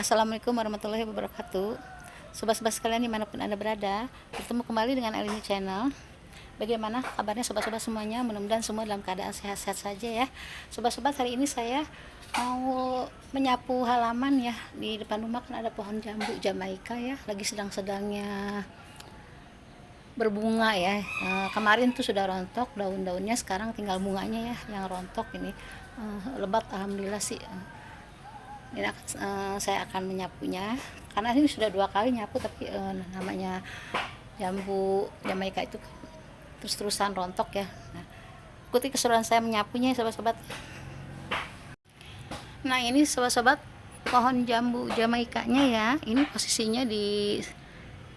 Assalamualaikum warahmatullahi wabarakatuh. Sobat-sobat sekalian dimanapun Anda berada, bertemu kembali dengan Elini Channel. Bagaimana kabarnya sobat-sobat semuanya? Mudah-mudahan semua dalam keadaan sehat-sehat saja ya. Sobat-sobat, hari ini saya mau menyapu halaman ya. Di depan rumah kan ada pohon jambu Jamaika ya, lagi sedang-sedangnya berbunga ya. Kemarin tuh sudah rontok daun-daunnya, sekarang tinggal bunganya ya yang rontok ini. Lebat alhamdulillah sih. Ini saya akan menyapunya karena ini sudah 2 kali nyapu, tapi namanya jambu Jamaika itu terus-terusan rontok ya. Nah, ikuti keseruan saya menyapunya sobat-sobat. Nah, ini sobat-sobat pohon jambu Jamaikanya ya, ini posisinya di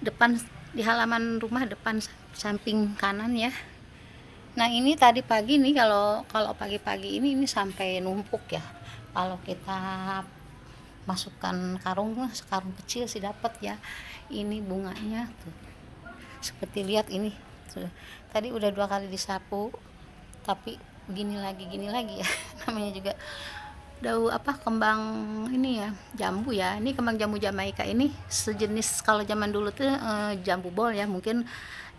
depan, di halaman rumah depan samping kanan ya. Nah, ini tadi pagi nih, kalau pagi-pagi ini sampai numpuk ya. Kalau kita masukkan karung kecil sih dapat ya. Ini bunganya tuh, seperti lihat ini tuh. Tadi udah 2 kali disapu, tapi gini lagi ya. Namanya juga kembang ini ya, jambu ya. Ini kembang jambu Jamaika ini sejenis, kalau zaman dulu tuh jambu bol ya. Mungkin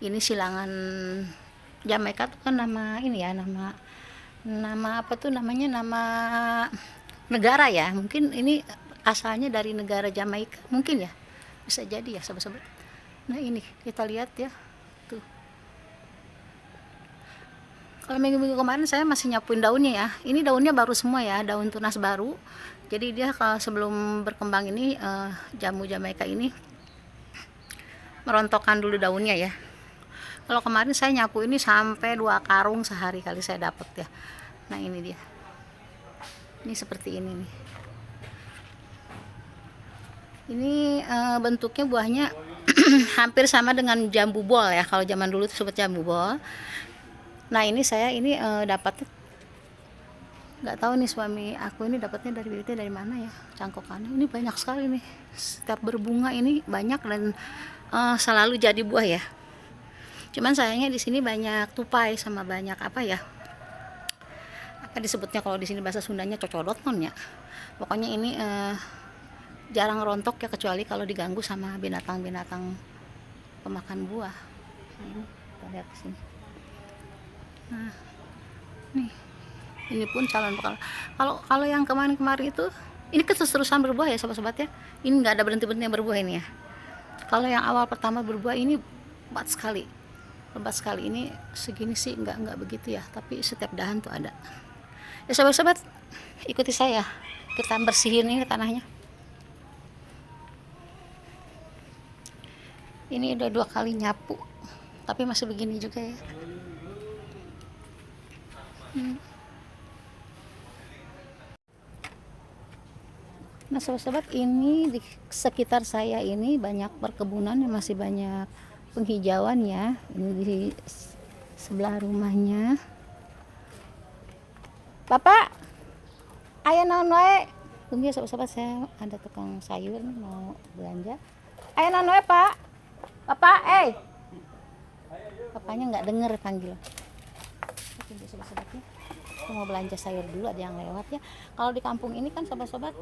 ini silangan Jamaika tuh kan nama ini ya, nama apa tuh namanya, nama negara ya. Mungkin ini asalnya dari negara Jamaika mungkin ya, bisa jadi ya sobat-sobat. Nah, ini kita lihat ya tuh. Kalau minggu-minggu kemarin saya masih nyapuin daunnya ya. Ini daunnya baru semua ya, daun tunas baru. Jadi dia kalau sebelum berkembang ini jambu Jamaika ini merontokkan dulu daunnya ya. Kalau kemarin saya nyapu ini sampai 2 karung sehari kali saya dapat ya. Nah, ini dia. Ini seperti ini nih. Ini bentuknya buahnya hampir sama dengan jambu bol ya. Kalau zaman dulu itu seperti jambu bol. Nah, ini saya dapatnya, nggak tahu nih suami aku ini dapatnya dari bibitnya dari mana ya, cangkokannya. Ini banyak sekali nih. Setiap berbunga ini banyak dan selalu jadi buah ya. Cuman sayangnya di sini banyak tupai sama banyak apa ya? Apa disebutnya kalau di sini bahasa Sundanya cocodot non ya. Pokoknya ini jarang rontok ya, kecuali kalau diganggu sama binatang-binatang pemakan buah. Nah, ini kita lihat di sini. Nah, nih ini pun calon bakal. Kalau yang kemarin itu ini keterusan berbuah ya sobat-sobat ya. Ini nggak ada berhenti-berhentinya berbuah ini ya. Kalau yang awal pertama berbuah ini lebat sekali. Ini segini sih nggak begitu ya, tapi setiap dahan tuh ada. Ya sobat-sobat, ikuti saya, kita bersihin ini tanahnya. Ini udah 2 kali nyapu, tapi masih begini juga ya. Nah sobat-sobat, ini di sekitar saya ini banyak perkebunan yang masih banyak penghijauan ya. Ini di sebelah rumahnya Bapak, aya naon wae? Tunggu ya sobat-sobat, saya ada tukang sayur mau belanja. Aya naon wae Pak? Bapak, Bapaknya nggak denger panggil. Tunggu sobat-sobat ya. Aku mau belanja sayur dulu, ada yang lewat ya. Kalau di kampung ini kan sobat-sobat,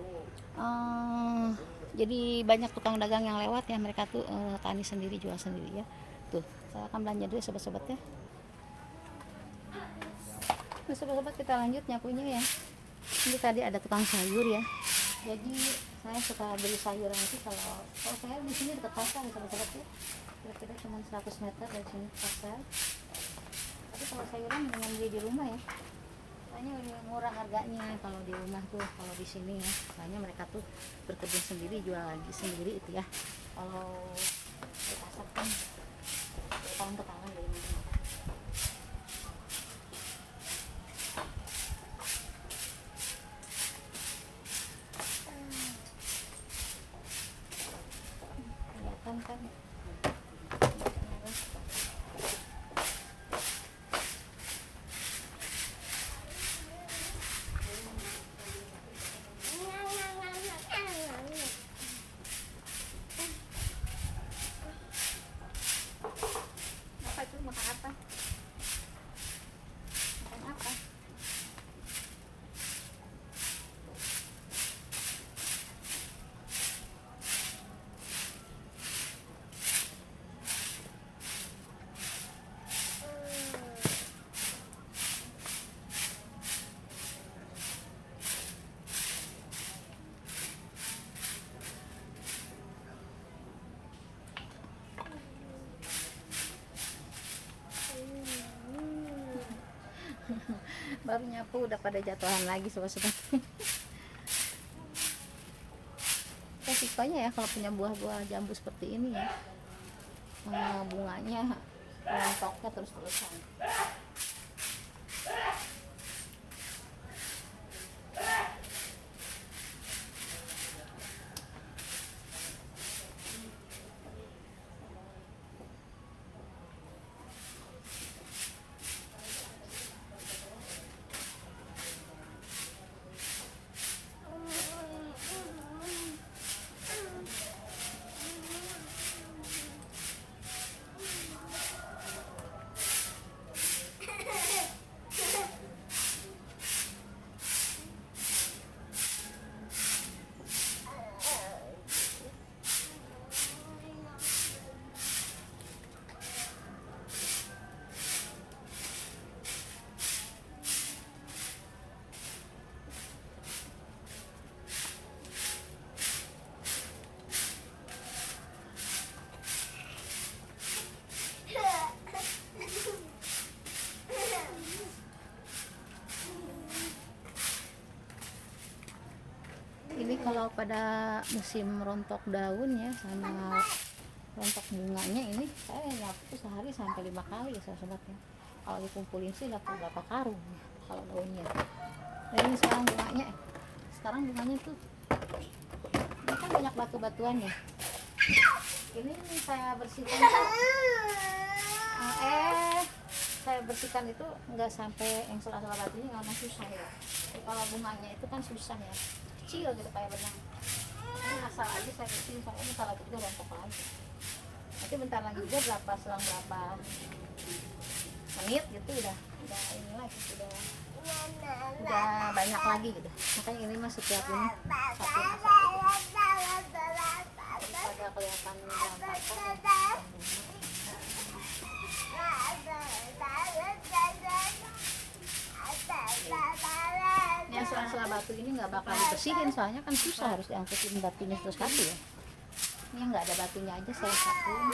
jadi banyak tukang dagang yang lewat ya. Mereka tuh tani sendiri, jual sendiri ya. Tuh, saya akan belanja dulu ya sobat-sobat ya. Nah sobat-sobat, kita lanjut nyapunya ya. Ini tadi ada tukang sayur ya. Jadi saya suka beli sayur nanti kalau saya di sini dekat pasar ya sobat-sobat ya. Kira-kira cuma 100 meter dari sini pasar. Tapi kalau sayuran dengan beli di rumah ya, soalnya lebih murah harganya kalau di rumah tuh. Kalau di sini ya, soalnya mereka tuh berkebun sendiri, jual lagi sendiri itu ya. Kalau di pasar kan tahun ke tahun dari mana. Kelihatan kan? Apa itu? Baru nyapu udah pada jatuhan lagi sobat-sobat. Resikonya ya kalau punya buah-buah jambu seperti ini ya, bunganya rontoknya terus-terusan. Ini kalau pada musim rontok daun ya sama rontok bunganya, ini saya nyapu sehari sampai 5 kali ya sobat ya. Kalau dikumpulin sih dapat berapa karung ya, kalau daunnya. Nah ini sekarang bunganya tuh ini kan banyak batu-batuan ya. Ini saya bersihkan saya bersihkan itu nggak sampai yang sela-sela batunya, karena susah ya. Kalau bunganya itu kan susah ya, kecil gitu kayak benang. Ini asal aja saya bersihin, soalnya bentar lagi juga rontok lagi. Nanti bentar lagi juga selang berapa menit gitu udah ini lagi, udah banyak lagi gitu. Makanya ini mah setiap ini satu pada kelihatan berantakan. Yang sela-sela batu ini nggak bakal dibersihin, soalnya kan susah, harus diangkutin batunya satu-satu ya. Ini nggak ada batunya aja saya satuin.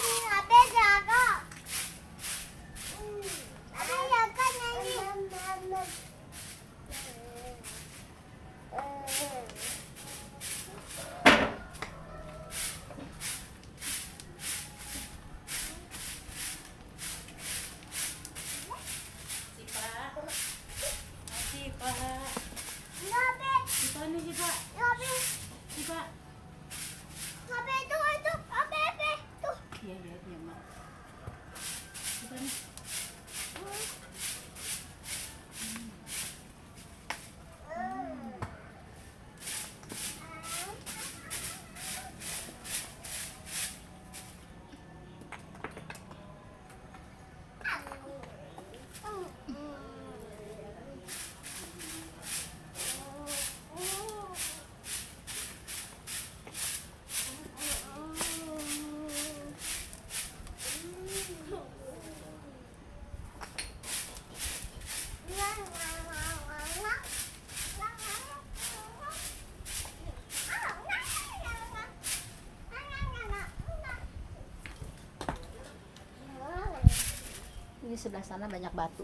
Ini sebelah sana banyak batu,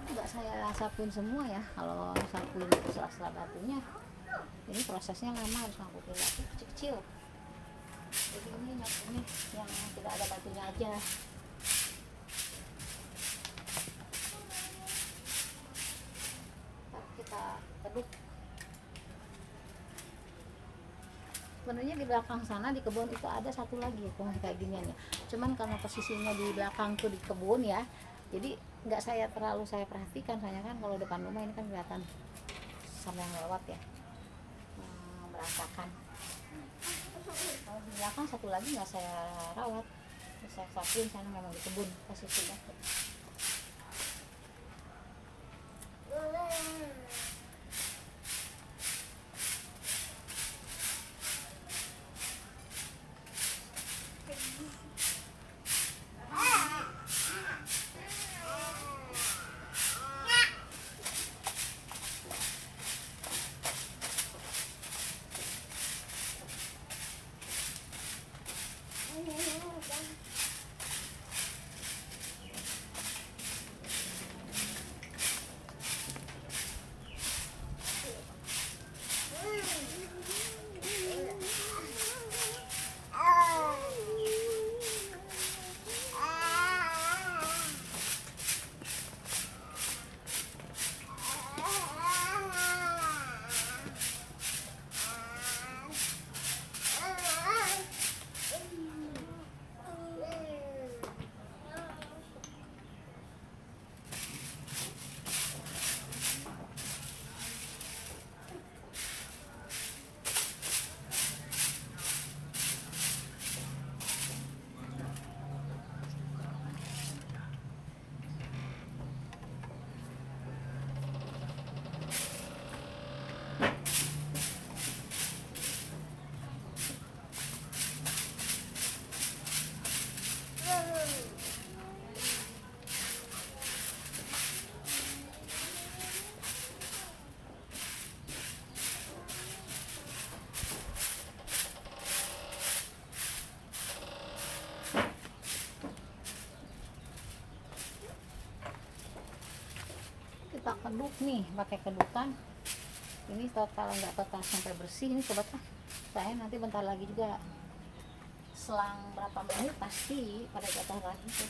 nggak saya sapuin semua ya. Kalau sapuin sela-sela batunya, ini prosesnya lama, harus ngangkutin batu kecil-kecil. Jadi ini nyapunya yang tidak ada batunya aja. Kita keduk. Sebenarnya di belakang sana di kebun itu ada satu lagi pohon kayak ginian ya. Cuman karena posisinya di belakang tuh di kebun ya, jadi nggak terlalu saya perhatikan. Soalnya kan kalau depan rumah ini kan kelihatan sama yang lewat ya, berantakan. Kalau di belakang satu lagi nggak saya rawat, saya sapuin, sana memang di kebun posisinya. keduk nih, pakai kedukan. Ini total nggak total sampai bersih ini sobat. Saya nanti bentar lagi juga, selang berapa menit pasti pada jatuh lagi tuh.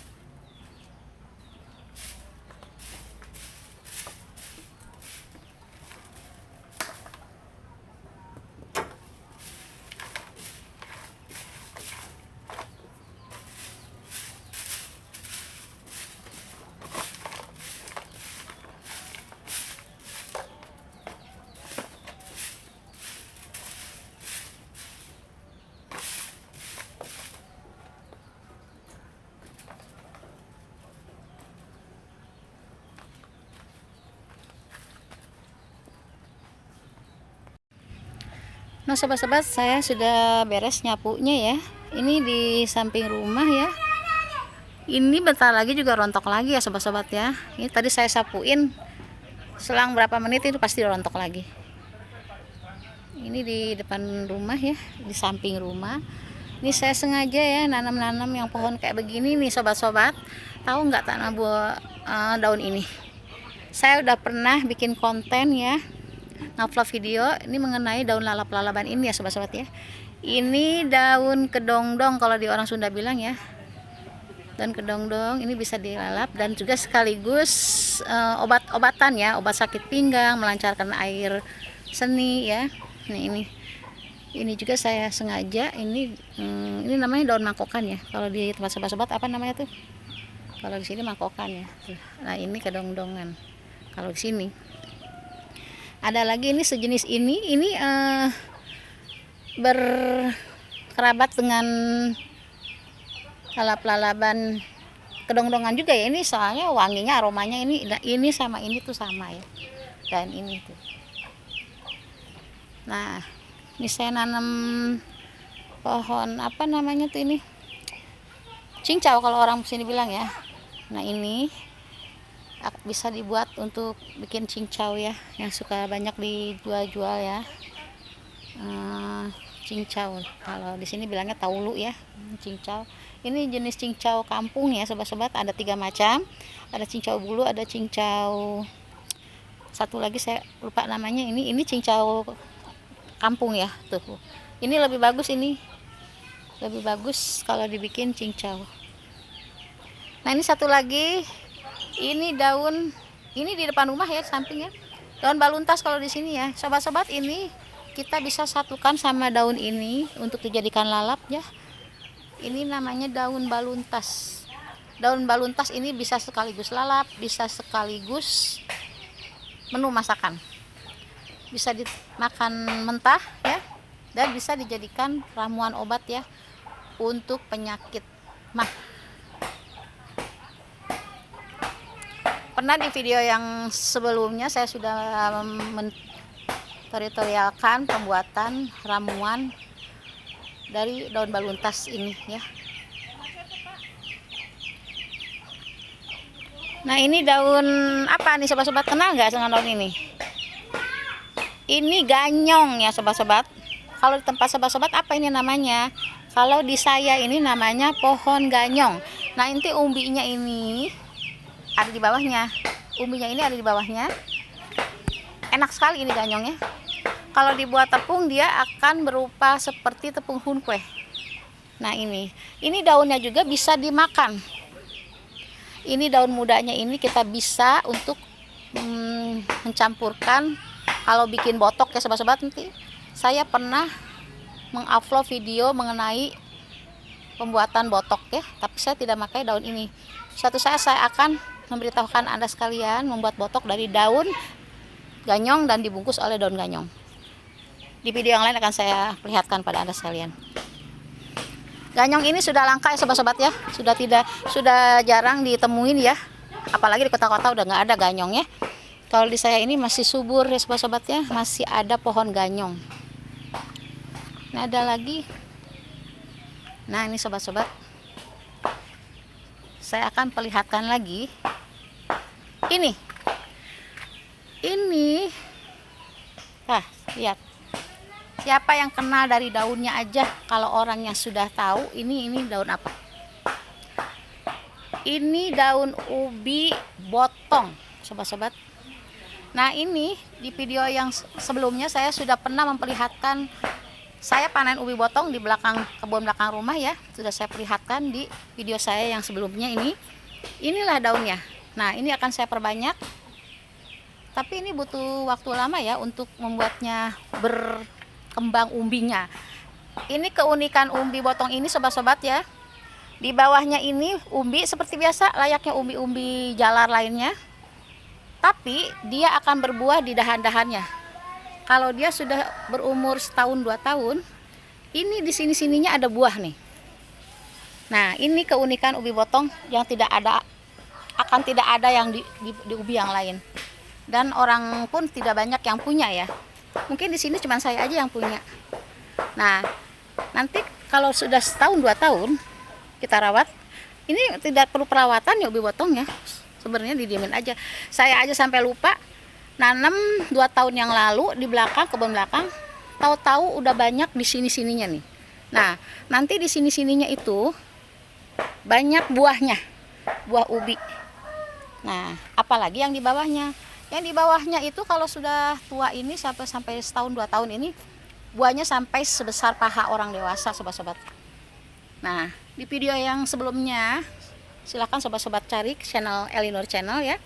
Nah sobat-sobat, saya sudah beres nyapunya ya. Ini di samping rumah ya. Ini bentar lagi juga rontok lagi ya sobat-sobat ya. Ini tadi saya sapuin, selang berapa menit itu pasti rontok lagi. Ini di depan rumah ya, di samping rumah. Ini saya sengaja ya nanam-nanam yang pohon kayak begini nih sobat-sobat. Tahu nggak tanam buah daun ini? Saya udah pernah bikin konten ya, ngupload video ini mengenai daun lalap-lalaban ini ya sobat-sobat ya. Ini daun kedongdong kalau di orang Sunda bilang ya. Daun kedongdong ini bisa dilalap dan juga sekaligus obat-obatan ya, obat sakit pinggang, melancarkan air seni ya. Nih ini juga saya sengaja ini namanya daun mangkokan ya. Kalau di tempat sobat-sobat apa namanya tuh? Kalau di sini mangkokan ya. Nah, ini kedongdongan. Kalau di sini ada lagi ini sejenis ini berkerabat dengan lalap-lalaban kedongdongan juga ya. Ini soalnya wanginya, aromanya ini sama ini tuh sama ya. Dan ini tuh. Nah, ini saya nanam pohon apa namanya tuh ini? Cincau kalau orang sini bilang ya. Nah, ini bisa dibuat untuk bikin cincau ya, yang suka banyak dijual-jual ya. Cincau kalau di sini bilangnya taulu ya, cincau. Ini jenis cincau kampung ya sobat-sobat, ada 3 macam. Ada cincau bulu, ada cincau satu lagi saya lupa namanya. Ini cincau kampung ya tuh. Ini lebih bagus, ini lebih bagus kalau dibikin cincau. Nah, ini satu lagi, ini daun, ini di depan rumah ya, samping ya, daun baluntas kalau di sini ya sobat-sobat. Ini kita bisa satukan sama daun ini untuk dijadikan lalap ya. Ini namanya daun baluntas. Daun baluntas ini bisa sekaligus lalap, bisa sekaligus menu masakan, bisa dimakan mentah ya, dan bisa dijadikan ramuan obat ya untuk penyakit mah. Pernah di video yang sebelumnya saya sudah tutorialkan pembuatan ramuan dari daun baluntas ini ya. Nah, ini daun apa nih sobat-sobat, kenal nggak dengan daun ini? Ini ganyong ya sobat-sobat. Kalau di tempat sobat-sobat apa ini namanya? Kalau di saya ini namanya pohon ganyong. Nah, inti umbinya ini ada di bawahnya. Umbinya ini ada di bawahnya. Enak sekali ini ganyongnya. Kalau dibuat tepung dia akan berupa seperti tepung hunkwe. Nah, ini daunnya juga bisa dimakan. Ini daun mudanya ini kita bisa untuk mencampurkan kalau bikin botok ya sobat-sobat. Nanti saya pernah mengupload video mengenai pembuatan botok ya, tapi saya tidak pakai daun ini. Suatu saat saya akan memberitahukan Anda sekalian membuat botok dari daun ganyong dan dibungkus oleh daun ganyong. Di video yang lain akan saya perlihatkan pada Anda sekalian. Ganyong ini sudah langka ya sobat-sobat ya, sudah jarang ditemuin ya, apalagi di kota-kota udah nggak ada ganyong ya. Kalau di saya ini masih subur ya sobat-sobat ya, masih ada pohon ganyong. Nah, ada lagi. Nah, ini sobat-sobat, saya akan perlihatkan lagi. Ini, lihat. Siapa yang kenal dari daunnya aja, kalau orang yang sudah tahu ini daun apa? Ini daun ubi botong, sobat-sobat. Nah, ini di video yang sebelumnya saya sudah pernah memperlihatkan saya panen ubi botong di belakang kebun belakang rumah ya. Sudah saya perlihatkan di video saya yang sebelumnya ini. Inilah daunnya. Nah, ini akan saya perbanyak. Tapi ini butuh waktu lama ya untuk membuatnya berkembang umbinya. Ini keunikan umbi botong ini sobat-sobat ya. Di bawahnya ini umbi seperti biasa layaknya umbi-umbi jalar lainnya. Tapi dia akan berbuah di dahan-dahannya. Kalau dia sudah berumur setahun 2 tahun, ini di sini-sininya ada buah nih. Nah, ini keunikan ubi botong yang tidak ada yang di ubi yang lain. Dan orang pun tidak banyak yang punya ya. Mungkin di sini cuma saya aja yang punya. Nah, nanti kalau sudah setahun 2 tahun kita rawat, ini tidak perlu perawatan ya ubi botong ya. Sebenarnya didiemin aja. Saya aja sampai lupa nanam 2 tahun yang lalu di belakang kebun belakang, tahu-tahu udah banyak di sini-sininya nih. Nah, nanti di sini-sininya itu banyak buahnya, buah ubi. Nah, apalagi yang di bawahnya. Yang di bawahnya itu kalau sudah tua ini sampai setahun 2 tahun ini buahnya sampai sebesar paha orang dewasa sobat-sobat. Nah, di video yang sebelumnya silakan sobat-sobat cari channel Elinor Channel ya.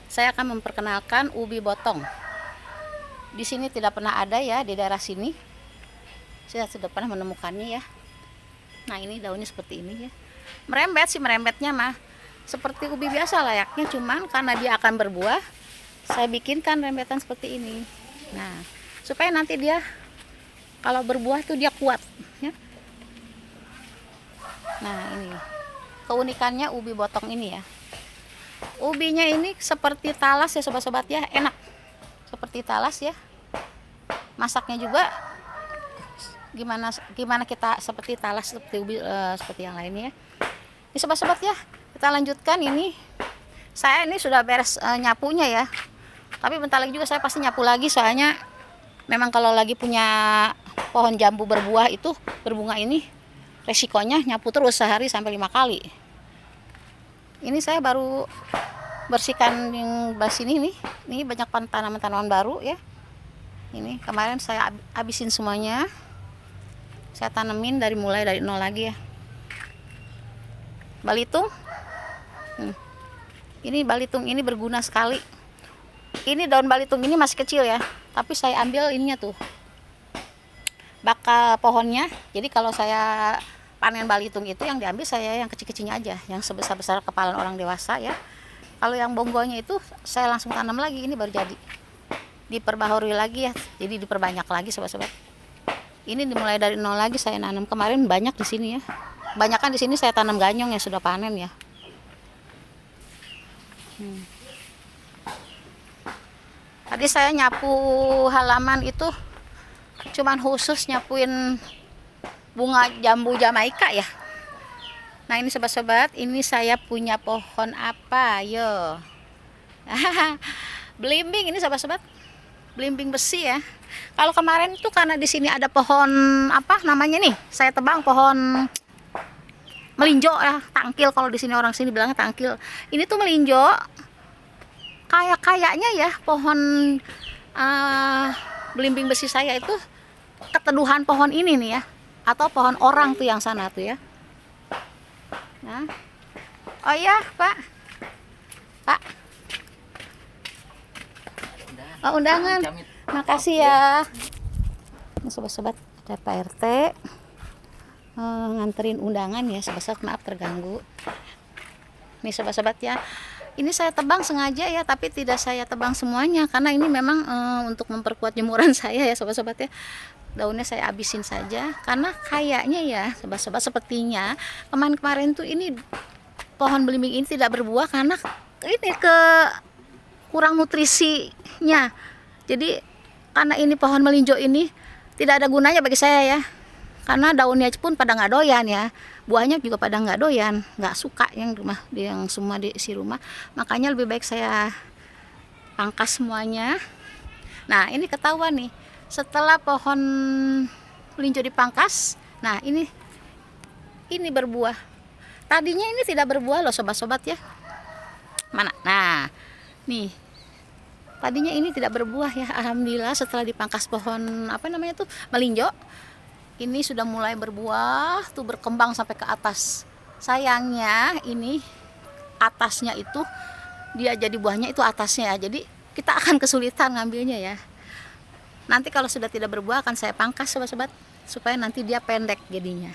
Saya akan memperkenalkan ubi botong. Di sini tidak pernah ada ya, di daerah sini. Saya sudah pernah menemukannya ya. Nah, ini daunnya seperti ini ya. Merembet sih, merembetnya mah seperti ubi biasa layaknya, cuman karena dia akan berbuah, saya bikinkan rembetan seperti ini. Nah, supaya nanti dia kalau berbuah tuh dia kuat ya. Nah, ini keunikannya ubi botong ini ya. Ubinya ini seperti talas ya sobat-sobat ya, enak seperti talas ya. Masaknya juga gimana kita seperti talas, seperti ubi seperti yang lainnya. Ini sobat-sobat ya, kita lanjutkan ini. Saya ini sudah beres nyapunya ya. Tapi bentar lagi juga saya pasti nyapu lagi, soalnya memang kalau lagi punya pohon jambu berbuah itu berbunga ini resikonya nyapu terus sehari sampai 5 kali. Ini saya baru bersihkan yang bas ini nih. Ini banyak tanaman-tanaman baru ya. Ini kemarin saya habisin semuanya. Saya tanemin mulai dari nol lagi ya. Balitung. Ini balitung ini berguna sekali. Ini daun balitung ini masih kecil ya, tapi saya ambil ininya tuh, bakal pohonnya. Jadi kalau saya panen balitung itu yang diambil saya yang kecil-kecilnya aja, yang sebesar-besar kepala orang dewasa ya. Kalau yang bonggonya itu saya langsung tanam lagi, ini baru jadi. Diperbaharui lagi ya, jadi diperbanyak lagi sobat-sobat. Ini dimulai dari nol lagi saya nanam. Kemarin banyak di sini ya. Banyakan di sini saya tanam ganyong yang sudah panen ya. Tadi saya nyapu halaman itu cuman khusus nyapuin bunga jambu Jamaika ya. Nah, ini sobat-sobat, ini saya punya pohon apa? Yo. Belimbing ini sobat-sobat. Belimbing besi ya. Kalau kemarin itu karena di sini ada pohon apa namanya nih? Saya tebang pohon melinjo ya, tangkil kalau di sini orang sini bilangnya tangkil. Ini tuh melinjo. Kayaknya ya pohon belimbing besi saya itu keteduhan pohon ini nih ya, atau pohon orang tuh yang sana tuh ya. Nah. Oh iya Pak, oh, undangan, makasih ya. Ini sobat-sobat ada Pak RT nganterin undangan ya sobat-sobat, maaf terganggu. Nih sobat-sobat ya, ini saya tebang sengaja ya, tapi tidak saya tebang semuanya karena ini memang untuk memperkuat jemuran saya ya sobat-sobat ya. Daunnya saya habisin saja karena kayaknya ya sobat-sobat, sepertinya kemarin tuh ini pohon belimbing ini tidak berbuah karena ini kurang nutrisinya. Jadi karena ini pohon melinjo ini tidak ada gunanya bagi saya ya, karena daunnya pun pada nggak doyan ya, buahnya juga pada nggak doyan, nggak suka yang semua di isi rumah. Makanya lebih baik saya pangkas semuanya. Nah, ini ketahuan nih setelah pohon melinjo dipangkas. Nah, ini berbuah. Tadinya ini tidak berbuah loh sobat-sobat ya. Mana? Nah, nih Tadinya ini tidak berbuah ya, alhamdulillah setelah dipangkas pohon apa namanya tuh melinjo, ini sudah mulai berbuah tuh, berkembang sampai ke atas. Sayangnya ini atasnya itu dia jadi buahnya itu atasnya ya, jadi kita akan kesulitan ngambilnya ya. Nanti kalau sudah tidak berbuah akan saya pangkas sobat-sobat, supaya nanti dia pendek jadinya.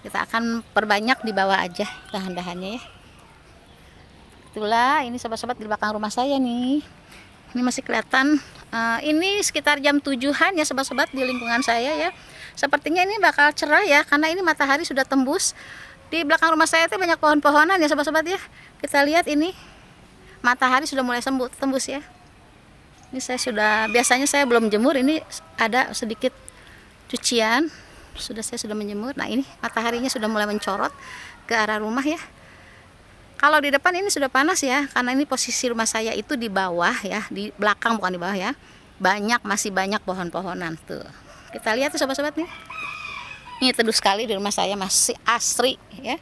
Kita akan perbanyak di bawah aja dahan-dahannya ya. Itulah ini sobat-sobat di belakang rumah saya nih. Ini masih kelihatan, ini sekitar jam 7-an ya sobat-sobat di lingkungan saya ya. Sepertinya ini bakal cerah ya, karena ini matahari sudah tembus. Di belakang rumah saya itu banyak pohon-pohonan ya sobat-sobat ya. Kita lihat ini matahari sudah mulai tembus ya. Ini biasanya saya belum jemur, ini ada sedikit cucian, saya sudah menjemur. Nah ini mataharinya sudah mulai mencorot ke arah rumah ya. Kalau di depan ini sudah panas ya, karena ini posisi rumah saya itu di bawah ya, di belakang bukan di bawah ya. Masih banyak pohon-pohonan tuh. Kita lihat tuh sobat-sobat nih. Ini teduh sekali di rumah saya, masih asri ya.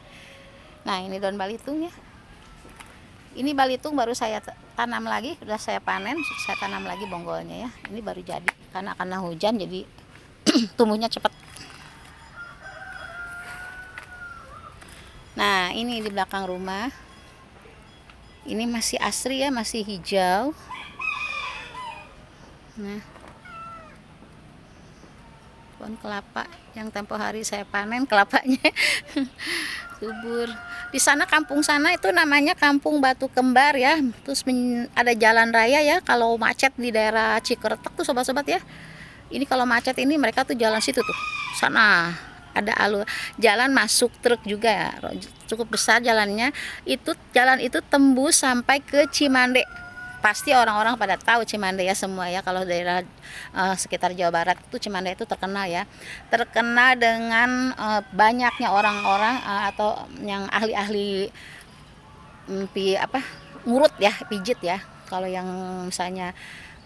Nah ini daun balitung ya. Ini balitung baru saya tanam lagi, sudah saya panen, saya tanam lagi bonggolnya ya. Ini baru jadi, karena hujan jadi tumbuhnya cepat. Nah ini di belakang rumah. Ini masih asri ya, masih hijau. Nah, pohon kelapa yang tempo hari saya panen kelapanya subur. Di sana kampung sana itu namanya Kampung Batu Kembar ya. Terus ada jalan raya ya. Kalau macet di daerah Cikeretek tuh sobat-sobat ya. Ini kalau macet ini mereka tuh jalan situ tuh. Sana ada jalan masuk truk juga ya, cukup besar jalannya. Jalan itu tembus sampai ke Cimande. Pasti orang-orang pada tahu Cimande ya semua ya. Kalau daerah sekitar Jawa Barat itu Cimande itu terkenal ya, terkenal dengan banyaknya orang-orang atau yang ahli-ahli ngurut ya, pijit ya. Kalau yang misalnya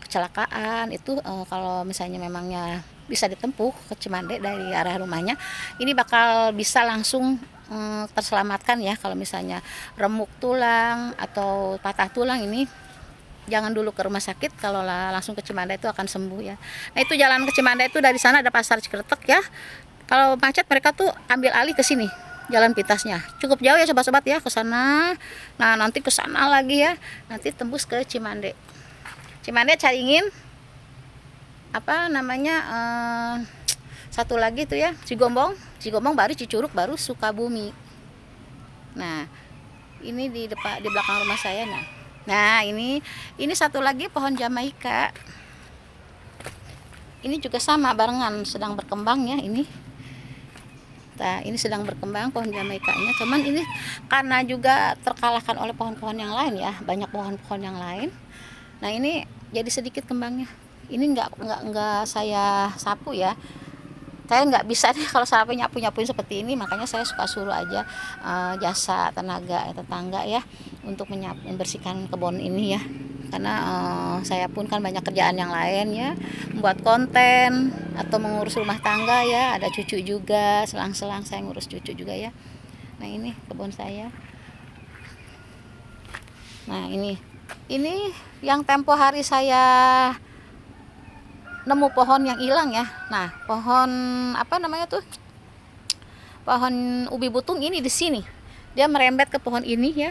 kecelakaan itu kalau misalnya memangnya bisa ditempuh ke Cimande dari arah rumahnya, ini bakal bisa langsung terselamatkan ya. Kalau misalnya remuk tulang atau patah tulang, ini jangan dulu ke rumah sakit, kalau langsung ke Cimande itu akan sembuh ya. Nah itu jalan ke Cimande itu dari sana ada pasar Cikeretek ya. Kalau macet mereka tuh ambil alih ke sini, jalan pintasnya cukup jauh ya sobat-sobat ya, ke sana. Nah nanti ke sana lagi ya, nanti tembus ke Cimande. Cimande Caringin satu lagi tuh ya Cigombong baru Cicurug, baru Sukabumi. Nah ini di belakang rumah saya. Nah ini satu lagi pohon Jamaika. Ini juga sama barengan, sedang berkembang ya ini. Nah ini sedang berkembang pohon Jamaikanya, cuman ini karena juga terkalahkan oleh pohon-pohon yang lain ya, banyak pohon-pohon yang lain. Nah ini jadi sedikit kembangnya. Ini nggak saya sapu ya, saya nggak bisa nih kalau sampai nyapuin seperti ini, makanya saya suka suruh aja jasa tenaga tetangga ya untuk membersihkan kebun ini ya, karena saya pun kan banyak kerjaan yang lain ya, membuat konten atau mengurus rumah tangga ya, ada cucu juga, selang-selang saya ngurus cucu juga ya. Nah ini kebun saya. Nah ini yang tempo hari saya nemu pohon yang hilang ya. Nah pohon pohon ubi butung ini di sini dia merembet ke pohon ini ya.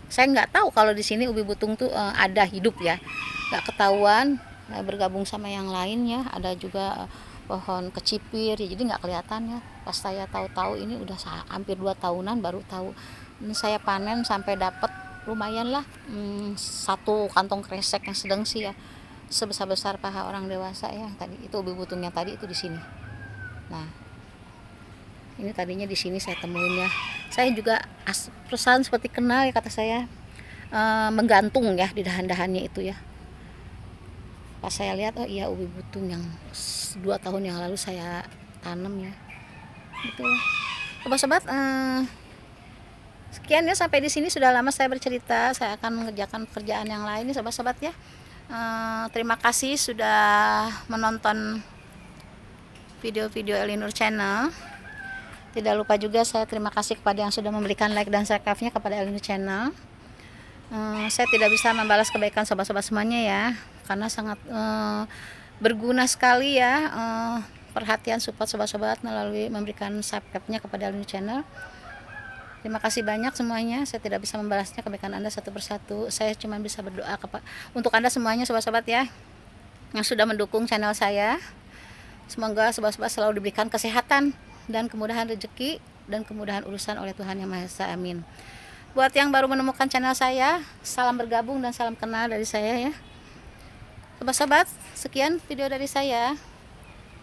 Saya nggak tahu kalau di sini ubi butung tuh ada hidup ya, nggak ketahuan, bergabung sama yang lain ya. Ada juga pohon kecipir ya, jadi nggak kelihatan ya. Pas saya tahu-tahu ini udah hampir 2 tahunan baru tahu. Ini saya panen sampai dapat lumayan lah, 1 kantong kresek yang sedang sih ya, sebesar paha orang dewasa ya. Tadi itu ubi butungnya tadi itu di sini. Nah ini tadinya di sini saya temuin ya. Saya juga perusahaan seperti kenal ya, kata saya menggantung ya di dahan-dahannya itu ya. Pas saya lihat, oh iya ubi butung yang 2 tahun yang lalu saya tanam ya. Itulah sobat-sobat, sekian ya, sampai di sini sudah lama saya bercerita. Saya akan mengerjakan pekerjaan yang lain nih sobat-sobat ya. Terima kasih sudah menonton video-video Elinur Channel. Tidak lupa juga saya terima kasih kepada yang sudah memberikan like dan subscribe-nya kepada Elinur Channel. Saya tidak bisa membalas kebaikan sobat-sobat semuanya ya, karena sangat berguna sekali ya perhatian support sobat-sobat melalui memberikan subscribe-nya kepada Alinu Channel. Terima kasih banyak semuanya. Saya tidak bisa membalasnya kebaikan Anda satu persatu. Saya cuma bisa berdoa untuk Anda semuanya sobat-sobat ya, yang sudah mendukung channel saya. Semoga sobat-sobat selalu diberikan kesehatan dan kemudahan rezeki dan kemudahan urusan oleh Tuhan Yang Maha Esa. Amin. Buat yang baru menemukan channel saya, salam bergabung dan salam kenal dari saya ya. Sobat-sobat, sekian video dari saya.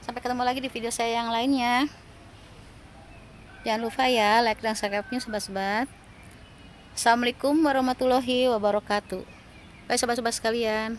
Sampai ketemu lagi di video saya yang lainnya. Jangan lupa ya like dan subscribe-nya sobat-sobat. Assalamualaikum warahmatullahi wabarakatuh. Baik sobat-sobat sekalian.